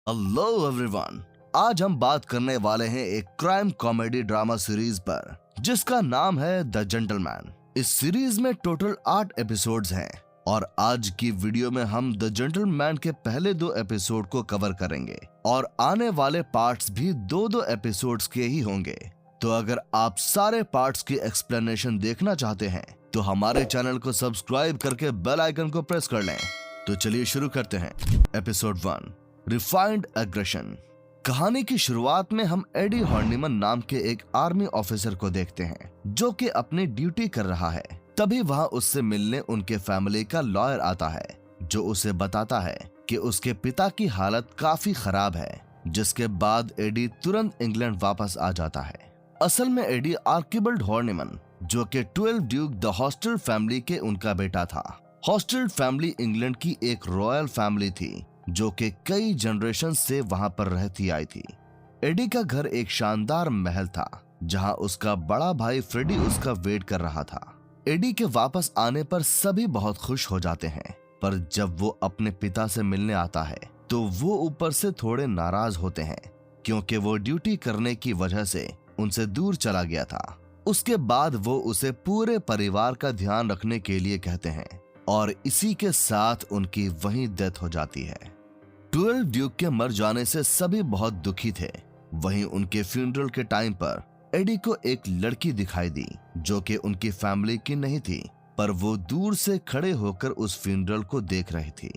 Hello everyone, आज हम बात करने वाले हैं एक क्राइम कॉमेडी ड्रामा सीरीज पर जिसका नाम है द जेंटलमैन। इस सीरीज में टोटल 8 एपिसोड्स हैं और आज की वीडियो में हम द जेंटलमैन के पहले 2 एपिसोड को कवर करेंगे और आने वाले पार्ट्स भी 2-2 एपिसोड्स के ही होंगे। तो अगर आप सारे पार्ट्स की एक्सप्लेनेशन देखना चाहते हैं तो हमारे चैनल को सब्सक्राइब करके बेल आइकन को प्रेस कर लें। तो चलिए शुरू करते हैं। Episode 1, refined aggression. कहानी की शुरुआत में हम एडी हॉर्निमन नाम के एक आर्मी ऑफिसर को देखते हैं जो कि अपनी ड्यूटी कर रहा है। तभी वहां उससे मिलने उनके फैमिली का लॉयर आता है जो उसे बताता है कि उसके पिता की हालत काफी खराब है, जिसके बाद एडी तुरंत इंग्लैंड वापस आ जाता है। असल में एडी आर्किबल्ड हॉर्निमन जो कि 12 ड्यूक द हॉस्टल फैमिली के उनका बेटा था। हॉस्टल फैमिली इंग्लैंड की एक रॉयल फैमिली थी जो कि कई जनरेशन से वहां पर रहती आई थी। एडी का घर एक शानदार महल था जहां उसका बड़ा भाई फ्रेडी उसका वेट कर रहा था। एडी के वापस आने पर सभी बहुत खुश हो जाते हैं, पर जब वो अपने पिता से मिलने आता है तो वो ऊपर से थोड़े नाराज होते हैं क्योंकि वो ड्यूटी करने की वजह से उनसे दूर चला गया था। उसके बाद वो उसे पूरे परिवार का ध्यान रखने के लिए कहते हैं और इसी के साथ उनकी वहीं डेथ हो जाती है। 12 ड्यूक के मर जाने से सभी बहुत दुखी थे। वहीं उनके फ्यूनरल के टाइम पर एडी को एक लड़की दिखाई दी जो कि उनकी फैमिली की नहीं थी, पर वो दूर से खड़े होकर उस फ्यूनरल को देख रही थी।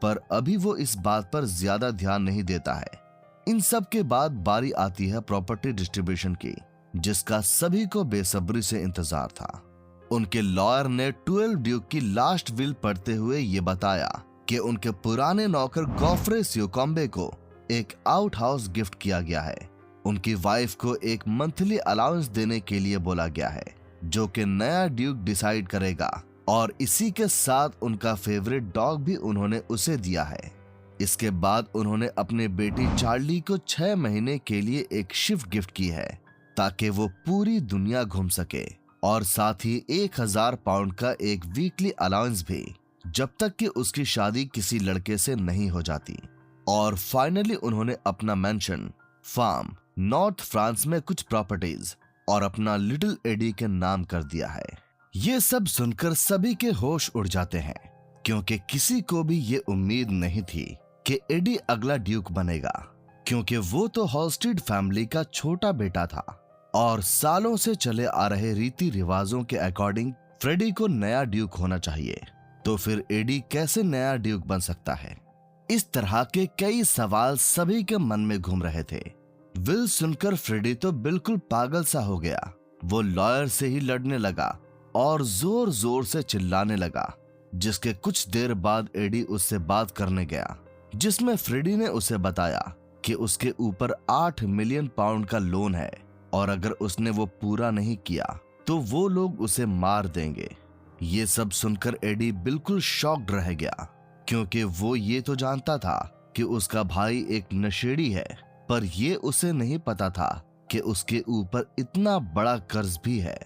पर अभी वो इस बात पर ज्यादा ध्यान नहीं देता है। इन सब के बाद बारी आती है प्रॉपर्टी डिस्ट्रीब्यूशन की, जिसका सभी को बेसब्री से इंतजार था। उनके लॉयर ने 12 ड्यूक की लास्ट विल पढ़ते हुए ये बताया कि उनके पुराने नौकर गॉफ्रे स्योकॉम्बे को एक आउट हाउस गिफ्ट किया गया है। उनकी वाइफ को एक मंथली अलाउंस देने के लिए बोला गया है जो कि नया ड्यूक डिसाइड करेगा, और इसी के साथ उनका फेवरेट डॉग भी उन्होंने उसे दिया है। इसके बाद उन्होंने अपने बेटी चार्ली को 6 महीने के लिए एक शिप गिफ्ट की है ताकि वो पूरी दुनिया घूम सके, और साथ ही 1000 पाउंड का एक वीकली अलाउंस भी, जब तक कि उसकी शादी किसी लड़के से नहीं हो जाती। और फाइनली उन्होंने अपना मेंशन, फार्म, नॉर्थ फ्रांस में कुछ प्रॉपर्टीज और अपना लिटिल एडी के नाम कर दिया है। ये सब सुनकर सभी के होश उड़ जाते हैं क्योंकि किसी को भी ये उम्मीद नहीं थी कि एडी अगला ड्यूक बनेगा, क्योंकि वो तो हॉलस्टीड फैमिली का छोटा बेटा था और सालों से चले आ रहे रीति रिवाजों के अकॉर्डिंग फ्रेडी को नया ड्यूक होना चाहिए, तो फिर एडी कैसे नया ड्यूक बन सकता है। इस तरह के कई सवाल सभी के मन में घूम रहे थे। विल सुनकर फ्रेडी तो बिल्कुल पागल सा हो गया। वो लॉयर से ही लड़ने लगा और जोर जोर से चिल्लाने लगा, जिसके कुछ देर बाद एडी उससे बात करने गया, जिसमें फ्रेडी ने उसे बताया कि उसके ऊपर 8 मिलियन पाउंड का लोन है और अगर उसने वो पूरा नहीं किया तो वो लोग उसे मार देंगे। ये सब सुनकर एडी बिल्कुल शॉक्ड रह गया क्योंकि वो ये तो जानता था कि उसका भाई एक नशेड़ी है, पर ये उसे नहीं पता था कि उसके ऊपर इतना बड़ा कर्ज भी है।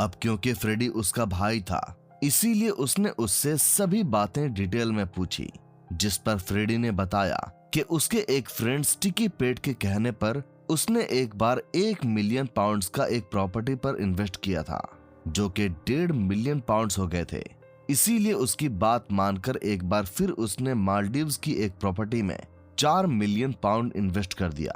अब क्योंकि फ्रेडी उसका भाई था, इसीलिए उसने उससे सभी बातें डिटेल में पूछी, जिस पर फ्रेडी ने बताया कि उसके एक फ्रेंड स्टिकी पेट के कहने पर उसने एक बार 1 मिलियन पाउंड्स का एक प्रॉपर्टी पर इन्वेस्ट किया था जो कि 1.5 मिलियन पाउंड्स हो गए थे। इसीलिए उसकी बात मानकर एक बार फिर उसने मालदीव्स की एक प्रॉपर्टी में 4 मिलियन पाउंड इन्वेस्ट कर दिया,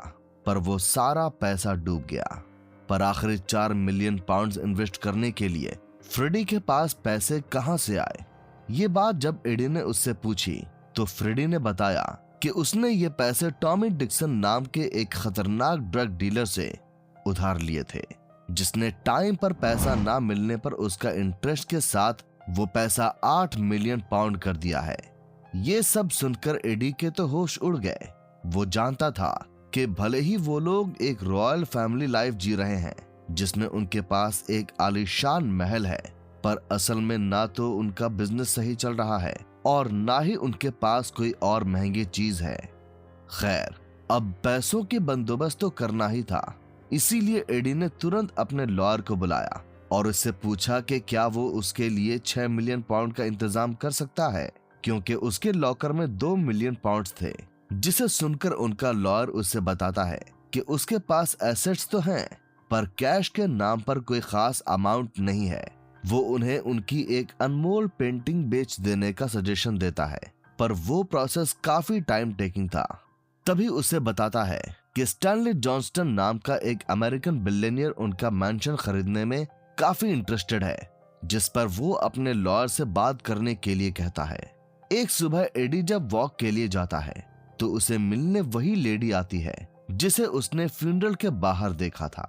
पर वो सारा पैसा डूब गया। पर आखिर 4 मिलियन पाउंड्स इन्वेस्ट करने के लिए फ्रेडी के पास पैसे कहां से आए? ये बात जब एडी ने उससे पूछी तो फ्रेडी ने बताया कि उसने ये पैसे टॉमी डिक्सन नाम के एक खतरनाक ड्रग डीलर से उधार लिए थे, जिसने टाइम पर पैसा ना मिलने पर उसका इंटरेस्ट के साथ वो पैसा 8 मिलियन पाउंड कर दिया है। ये सब सुनकर एडी के तो होश उड़ गए। वो जानता था कि भले ही वो लोग एक रॉयल फैमिली लाइफ जी रहे हैं जिसमें उनके पास एक आलीशान महल है, पर असल में ना तो उनका बिजनेस सही चल रहा है और ना ही उनके पास कोई और महंगी चीज है। खैर, अब पैसों के बंदोबस्त तो करना ही था, इसीलिए एडी ने तुरंत अपने लॉयर को बुलाया और उससे पूछा कि क्या वो उसके लिए 6 मिलियन पाउंड का इंतजाम कर सकता है, क्योंकि उसके लॉकर में 2 मिलियन पाउंड्स थे जिसे सुनकर उनका लॉयर उससे बताता है कि उसके पास एसेट्स तो हैं, पर कैश के नाम पर कोई खास अमाउंट नहीं है। वो उन्हें उनकी एक अनमोल पेंटिंग बेच देने का सजेशन देता है, पर वो प्रोसेस काफी टाइम टेकिंग था। तभी उसे बताता है कि स्टैनली जॉनस्टन नाम का एक अमेरिकन बिलियनियर उनका मैंशन खरीदने में काफी इंटरेस्टेड है, जिस पर वो अपने लॉयर से बात करने के लिए कहता है। एक सुबह एडी जब वॉक के लिए जाता है तो उसे मिलने वही लेडी आती है जिसे उसने फ्यूनरल के बाहर देखा था।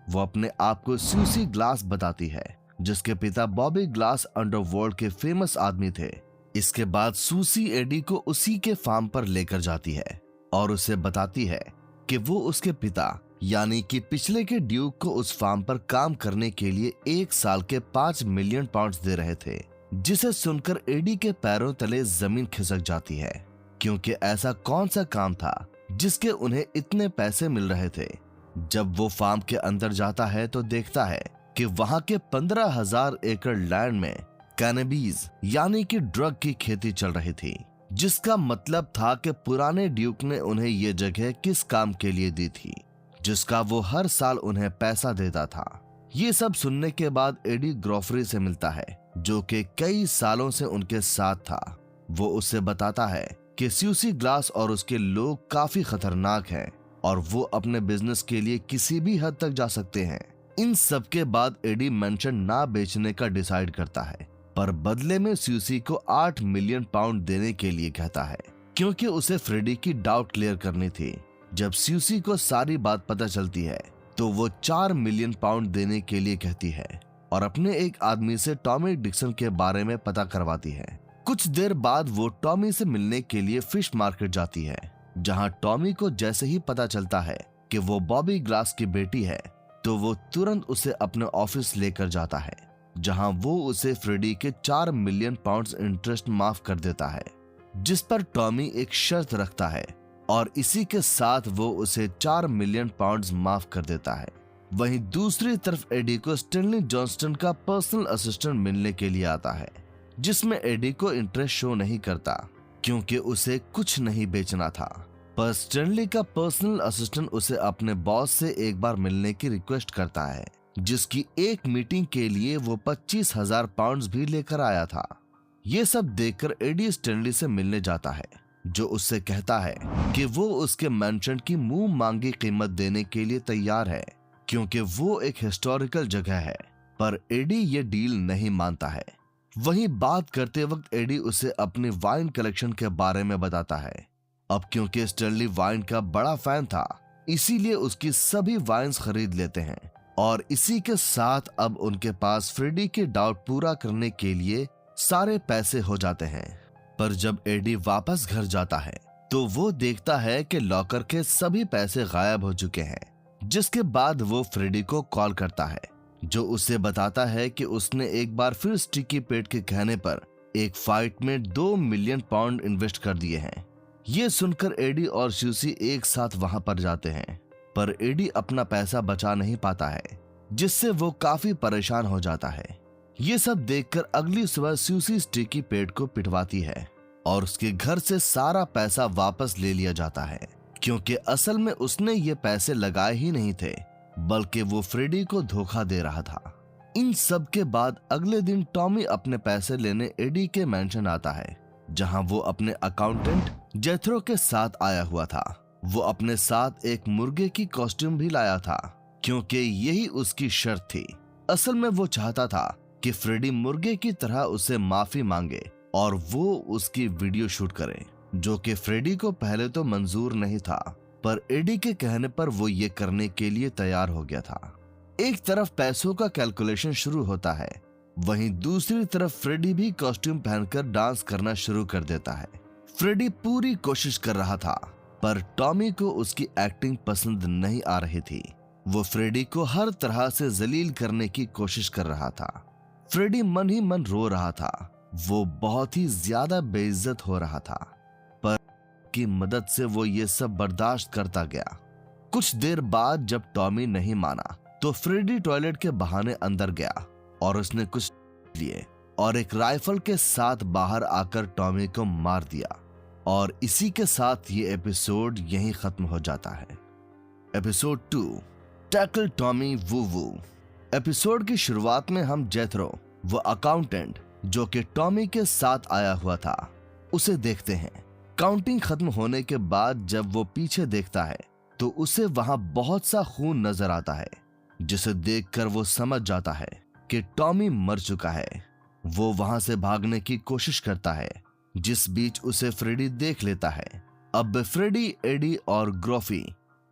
वो अपने आप को सूसी ग्लास बताती है, जिसके पिता बॉबी ग्लास अंडरवर्ल्ड के फेमस आदमी थे। इसके बाद सूसी एडी को उसी के फार्म पर लेकर जाती है और उसे बताती है कि वो उसके पिता यानी कि पिछले के ड्यूक को उस फार्म पर काम करने के लिए 1 साल के 5 मिलियन पाउंड्स दे रहे थे, जिसे सुनकर एडी के पैरों तले जमीन खिसक जाती है, क्योंकि ऐसा कौन सा काम था जिसके उन्हें इतने पैसे मिल रहे थे। जब वो फार्म के अंदर जाता है तो देखता है कि वहां के 15,000 एकड़ लैंड में कैनबीज यानी कि ड्रग की खेती चल रही थी, जिसका मतलब था कि पुराने ड्यूक ने उन्हें ये जगह किस काम के लिए दी थी, जिसका वो हर साल उन्हें पैसा देता था। ये सब सुनने के बाद एडी ग्रॉफरी से मिलता है, जो कि कई सालों से उनके साथ था। वो उससे बताता है कि सूसी ग्लास और उसके लोग काफी खतरनाक हैं और वो अपने बिजनेस के लिए किसी भी हद तक जा सकते हैं। इन सब के बाद एडी मेंशन ना बेचने का डिसाइड करता है, पर बदले में सूसी को 8 मिलियन पाउंड देने के लिए कहता है, क्योंकि उसे फ्रेडी की डाउट क्लियर करनी थी। जब सूसी को सारी बात पता चलती है तो वो 4 मिलियन पाउंड देने के लिए कहती है और अपने एक आदमी से टॉमी डिक्सन के बारे में पता करवाती है। कुछ देर बाद वो टॉमी से मिलने के लिए फिश मार्केट जाती है, जहां टॉमी को जैसे ही पता चलता है कि वो बॉबी ग्लास की बेटी है तो वो तुरंत उसे अपने ऑफिस लेकर जाता है, जहां वो उसे फ्रेडी के 4 मिलियन पाउंड्स इंटरेस्ट माफ कर देता है, जिस पर टॉमी एक शर्त रखता है और इसी के साथ वो उसे 4 मिलियन पाउंड्स माफ कर देता है। वहीं दूसरी तरफ एडी को स्टैनली जॉनस्टन का पर्सनल असिस्टेंट मिलने के लिए आता है, जिसमें एडी को इंटरेस्ट शो नहीं करता क्योंकि उसे कुछ नहीं बेचना था। पर स्टैनली का पर्सनल असिस्टेंट उसे अपने बॉस से एक बार मिलने की रिक्वेस्ट करता है, जिसकी एक मीटिंग के लिए वो 25,000 पाउंड्स भी लेकर आया था। ये सब देखकर एडी स्टैनली से मिलने जाता है, जो उससे कहता है कि वो उसके मैंशन की मुंह मांगी कीमत देने के लिए तैयार है, क्योंकि वो एक हिस्टोरिकल जगह है। पर एडी ये डील नहीं मानता है। वहीं बात करते वक्त एडी उसे अपनी वाइन कलेक्शन के बारे में बताता है। अब क्योंकि स्टैनली वाइन का बड़ा फैन था, इसीलिए उसकी सभी वाइन्स खरीद लेते हैं और इसी के साथ अब उनके पास फ्रेडी के डाउट पूरा करने के लिए सारे पैसे हो जाते हैं। पर जब एडी वापस घर जाता है तो वो देखता है कि लॉकर के सभी पैसे गायब हो चुके हैं, जिसके बाद वो फ्रेडी को कॉल करता है, जो उसे बताता है कि उसने एक बार फिर स्टिकी पेट के कहने पर एक फाइट में 2 मिलियन पाउंड इन्वेस्ट कर दिए हैं। ये सुनकर एडी और सूसी एक साथ वहां पर जाते हैं, पर एडी अपना पैसा बचा नहीं पाता है, जिससे वो काफी परेशान हो जाता है। ये सब देखकर अगली सुबह सूसी स्टिकी पेट को पिटवाती है और उसके घर से सारा पैसा वापस ले लिया जाता है, क्योंकि असल में उसने ये पैसे लगाए ही नहीं थे, बल्कि वो फ्रेडी को धोखा दे रहा था। इन सब के बाद अगले दिन टॉमी अपने पैसे लेने एडी के मैंशन आता है, जहां वो अपने अकाउंटेंट जेथरो के साथ आया हुआ था। वो अपने साथ एक मुर्गे की कॉस्ट्यूम भी लाया था, क्योंकि यही उसकी शर्त थी। असल में वो चाहता था कि फ्रेडी मुर्गे की तरह उसे माफी मांगे और वो उसकी वीडियो शूट करे, जो कि फ्रेडी को पहले तो मंजूर नहीं था, पर एडी के कहने पर वो ये करने के लिए तैयार हो गया था। एक तरफ पैसों का कैलकुलेशन शुरू होता है, वहीं दूसरी तरफ फ्रेडी भी कॉस्ट्यूम पहनकर डांस करना शुरू कर देता है। फ्रेडी पूरी कोशिश कर रहा था, पर टॉमी को उसकी एक्टिंग पसंद नहीं आ रही थी। वो फ्रेडी को हर तरह से जलील करने की कोशिश कर रहा था। फ्रेडी मन ही मन रो रहा था। वो बहुत ही ज्यादा बेइज्जत हो रहा था, पर की मदद से वो ये सब बर्दाश्त करता गया। कुछ देर बाद जब टॉमी नहीं माना तो फ्रेडी टॉयलेट के बहाने अंदर गया और उसने कुछ लिए और एक राइफल के साथ बाहर आकर टॉमी को मार दिया। और इसी के साथ ये एपिसोड यहीं खत्म हो जाता है। एपिसोड 2, टैकल टॉमी वू वू। एपिसोड की शुरुआत में हम जेथरो, वो अकाउंटेंट जो कि टॉमी के साथ आया हुआ था, उसे देखते हैं। काउंटिंग खत्म होने के बाद जब वो पीछे देखता है तो उसे वहां बहुत सा खून नजर आता है, जिसे देखकर वो समझ जाता है कि टॉमी मर चुका है। वो वहां से भागने की कोशिश करता है, जिस बीच उसे फ्रेडी देख लेता है। अब फ्रेडी, एडी और ग्रोफी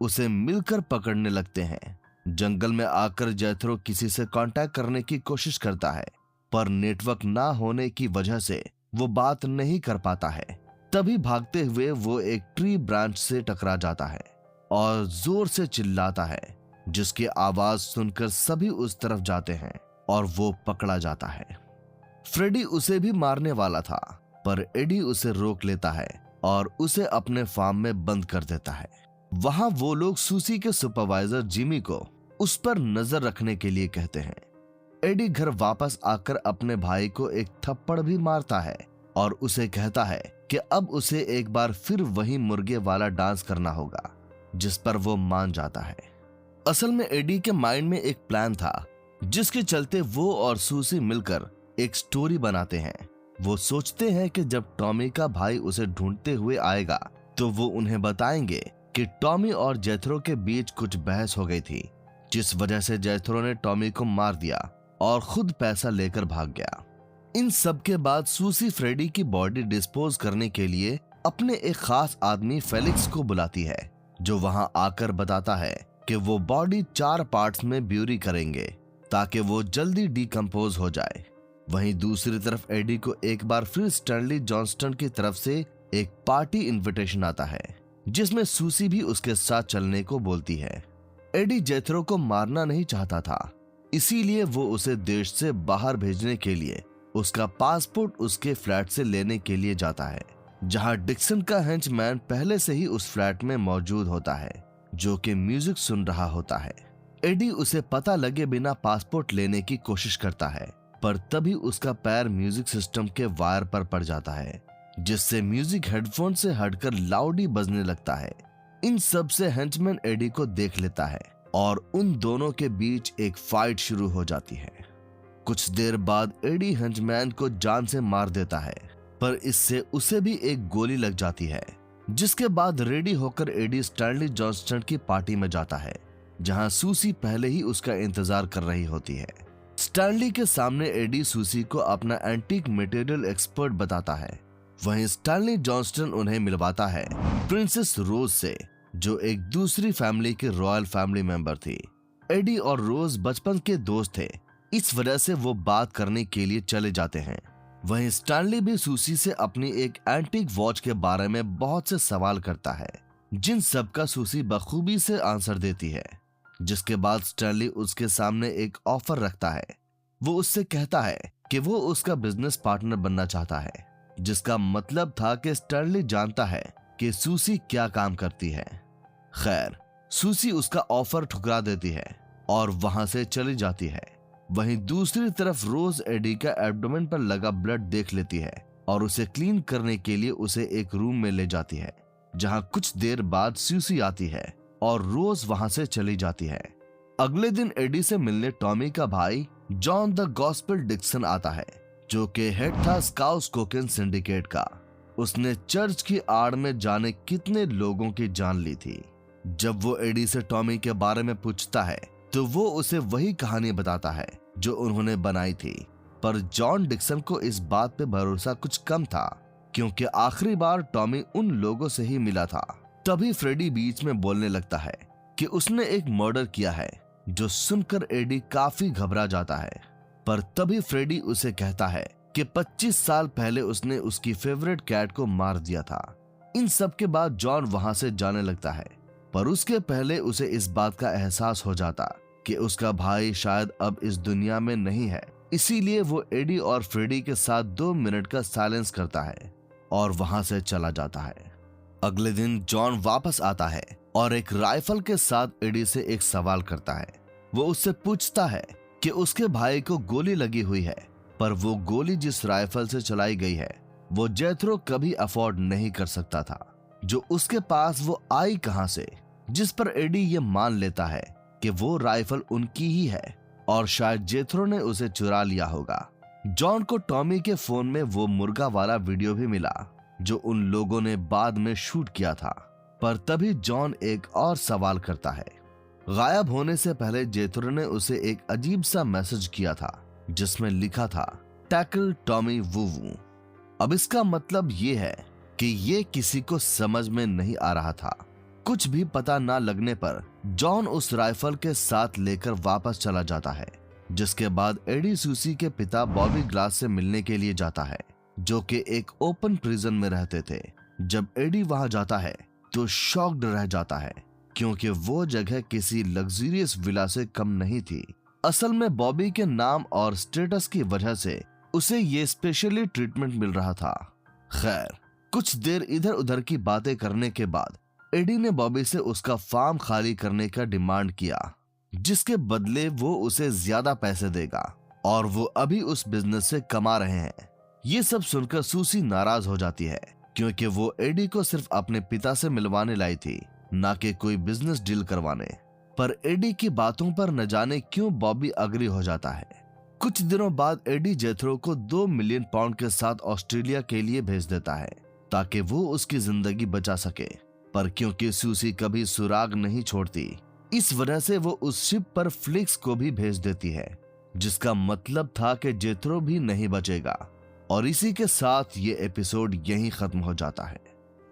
उसे मिलकर पकड़ने लगते हैं। जंगल में आकर जेथरो किसी से कांटेक्ट करने की कोशिश करता है, पर नेटवर्क ना होने की वजह से वो बात नहीं कर पाता है। तभी भागते हुए वो एक ट्री ब्रांच से टकरा जाता है और जोर से चिल्लाता है, जिसकी आवाज सुनकर सभी उस तरफ जाते हैं और वो पकड़ा जाता है। फ्रेडी उसे भी मारने वाला था, पर एडी उसे रोक लेता है और उसे अपने फार्म में बंद कर देता है। वहां वो लोग सूसी के सुपरवाइजर जिमी को उस पर नजर रखने के लिए कहते हैं। एडी घर वापस आकर अपने भाई को एक थप्पड़ भी मारता है और उसे कहता है कि अब उसे एक बार फिर वही मुर्गे वाला डांस करना होगा, जिस पर वो मान जाता है। असल में एडी के माइंड में एक प्लान था, जिसके चलते वो और सूसी मिलकर एक स्टोरी बनाते हैं। वो सोचते हैं कि जब टॉमी का भाई उसे ढूंढते हुए आएगा तो वो उन्हें बताएंगे कि टॉमी और जेथरो के बीच कुछ बहस हो गई थी, जिस वजह से जेथरो ने टॉमी को मार दिया और खुद पैसा लेकर भाग गया। इन सब के बाद सूसी फ्रेडी की बॉडी डिस्पोज करने के लिए अपने एक खास आदमी फेलिक्स को बुलाती है, जो वहां आकर बताता है कि वो बॉडी 4 पार्ट्स में ब्यूरी करेंगे ताकि वो जल्दी डिकम्पोज हो जाए। वहीं दूसरी तरफ एडी को एक बार फिर स्टैनली जॉनस्टन की तरफ से एक पार्टी इनविटेशन आता है, जिसमें सूसी भी उसके साथ चलने को बोलती है। एडी जेथरो को मारना नहीं चाहता था, इसीलिए वो उसे देश से बाहर भेजने के लिए उसका पासपोर्ट उसके फ्लैट से लेने के लिए जाता है, जहां डिक्सन का हेंचमैन पहले से ही उस फ्लैट में मौजूद होता है, जो कि म्यूजिक सुन रहा होता है। एडी उसे पता लगे बिना पासपोर्ट लेने की कोशिश करता है, पर तभी उसका पैर म्यूजिक सिस्टम के वायर पर पड़ जाता है, जिससे म्यूजिक हेडफोन से हटकर लाउडी बजने लगता है। इन सब से हेंचमैन एडी को देख लेता है और उन दोनों के बीच एक फाइट शुरू हो जाती है। कुछ देर बाद एडी हेंचमैन को जान से मार देता है, पर इससे उसे भी एक गोली लग जाती है, जिसके बाद रेडी होकर एडी स्टैनली जॉनस्टन की पार्टी में जाता है, जहां सूसी पहले ही उसका इंतजार कर रही होती है। स्टैनली के सामने एडी सूसी को अपना एंटीक मटेरियल एक्सपर्ट बताता है। वहीं स्टैनली जॉनस्टन उन्हें मिलवाता है प्रिंसेस रोज से, जो एक दूसरी फैमिली की रॉयल फैमिली मेंबर थी। एडी और रोज बचपन के दोस्त थे, इस वजह से वो बात करने के लिए चले जाते हैं। वहीं स्टैनली भी सूसी से अपनी एक एंटीक वॉच के बारे में बहुत से सवाल करता है, जिन सब का सूसी बखूबी से आंसर देती है। जिसके बाद स्टैनली उसके सामने एक ऑफर रखता है। वो उससे कहता है कि वो उसका बिजनेस पार्टनर बनना चाहता है, जिसका मतलब था कि स्टैनली जानता है कि सूसी क्या काम करती है। खैर, सूसी उसका ऑफर ठुकरा देती है और वहां से चली जाती है। वहीं दूसरी तरफ रोज एडी का एब्डोमेन पर लगा ब्लड देख लेती है और उसे क्लीन करने के लिए उसे एक रूम में ले जाती है, जहां कुछ देर बाद सूसी आती है और रोज वहां से चली जाती है। अगले दिन एडी से मिलने टॉमी का भाई जॉन द गॉस्पेल डिक्सन आता है, जो कि हेड था स्काउट्स कोकेन सिंडिकेट का। उसने चर्च की आड़ में जाने कितने लोगों की जान ली थी। जब वो एडी से टॉमी के बारे में पूछता है तो वो उसे वही कहानी बताता है जो उन्होंने बनाई थी, पर जॉन डिक्सन को इस बात पे भरोसा कुछ कम था, क्योंकि आखिरी बार टॉमी उन लोगों से ही मिला था। तभी फ्रेडी बीच में बोलने लगता है कि उसने एक मर्डर किया है, जो सुनकर एडी काफी घबरा जाता है। पर तभी फ्रेडी उसे कहता है कि 25 साल पहले उसने उसकी फेवरेट कैट को मार दिया था। इन सब के बाद जॉन वहां से जाने लगता है, पर उसके पहले उसे इस बात का एहसास हो जाता कि उसका भाई शायद अब इस दुनिया में नहीं है। इसीलिए वो एडी और फ्रेडी के साथ 2 मिनट का साइलेंस करता है और वहां से चला जाता है। अगले दिन जॉन वापस आता है और एक राइफल के साथ एडी से एक सवाल करता है। वो उससे पूछता है कि उसके भाई को गोली लगी हुई है, पर वो गोली जिस राइफल से चलाई गई है वो जेथरो कभी अफोर्ड नहीं कर सकता था। जो उसके पास वो आई कहां से, जिस पर एडी ये मान लेता है कि वो राइफल उनकी ही है और शायद जेथरो ने उसे चुरा लिया होगा। जॉन को टॉमी के फोन में वो मुर्गा वाला वीडियो भी मिला जो उन लोगों ने बाद में शूट किया था। पर तभी जॉन एक और सवाल करता है। गायब होने से पहले जेथरो ने उसे एक अजीब सा मैसेज किया था जिसमें लिखा था टैकल टॉमी वूवू। अब इसका मतलब ये है कि ये किसी को समझ में नहीं आ रहा था। कुछ भी पता ना लगने पर जॉन उस राइफल के साथ लेकर वापस चला जाता है, जिसके बाद एडी सूसी के पिता बॉबी ग्लास से मिलने के लिए जाता है, जो कि एक ओपन प्रिजन में रहते थे। जब एडी वहां जाता है तो शॉक्ड रह जाता है क्योंकि वो जगह किसी लग्जरियस विला से कम नहीं थी। असल में बॉबी के नाम और स्टेटस की वजह से उसे ये स्पेशली ट्रीटमेंट मिल रहा था। खैर, कुछ देर इधर उधर की बातें करने के बाद एडी ने बॉबी से उसका फार्म खाली करने का डिमांड किया, जिसके बदले वो उसे ज्यादा पैसे देगा और वो अभी उस बिजनेस से कमा रहे हैं। ये सब सुनकर सूसी नाराज हो जाती है क्योंकि वो एडी को सिर्फ अपने पिता से मिलवाने लाई थी, ना कि कोई बिजनेस डील करवाने। पर एडी की बातों पर न जाने क्यों बॉबी अग्री हो जाता है। कुछ दिनों बाद एडी जेथरो को 2 मिलियन पाउंड के साथ ऑस्ट्रेलिया के लिए भेज देता है ताकि वो उसकी जिंदगी बचा सके। पर क्योंकि सूसी कभी सुराग नहीं छोड़ती, इस वजह से वो उस शिप पर फ्लिक्स को भी भेज देती है, जिसका मतलब था कि जेथरो भी नहीं बचेगा। और इसी के साथ ये एपिसोड यहीं खत्म हो जाता है।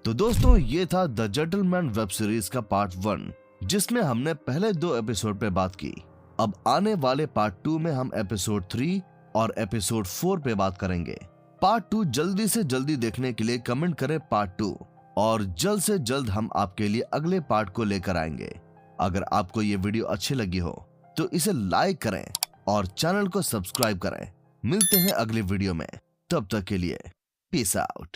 तो दोस्तों, ये था द जेंटलमैन वेब सीरीज का पार्ट 1, जिसमें हमने पहले 2 एपिसोड पे बात की। अब आने वाले पार्ट 2 में हम एपिसोड 3 और एपिसोड 4 पे बात करेंगे। पार्ट 2 जल्दी से जल्दी देखने के लिए कमेंट करें पार्ट 2, और जल्द से जल्द हम आपके लिए अगले पार्ट को लेकर आएंगे। अगर आपको ये वीडियो अच्छी लगी हो तो इसे लाइक करें और चैनल को सब्सक्राइब करें। मिलते हैं अगले वीडियो में, तब तक के लिए पीस आउट।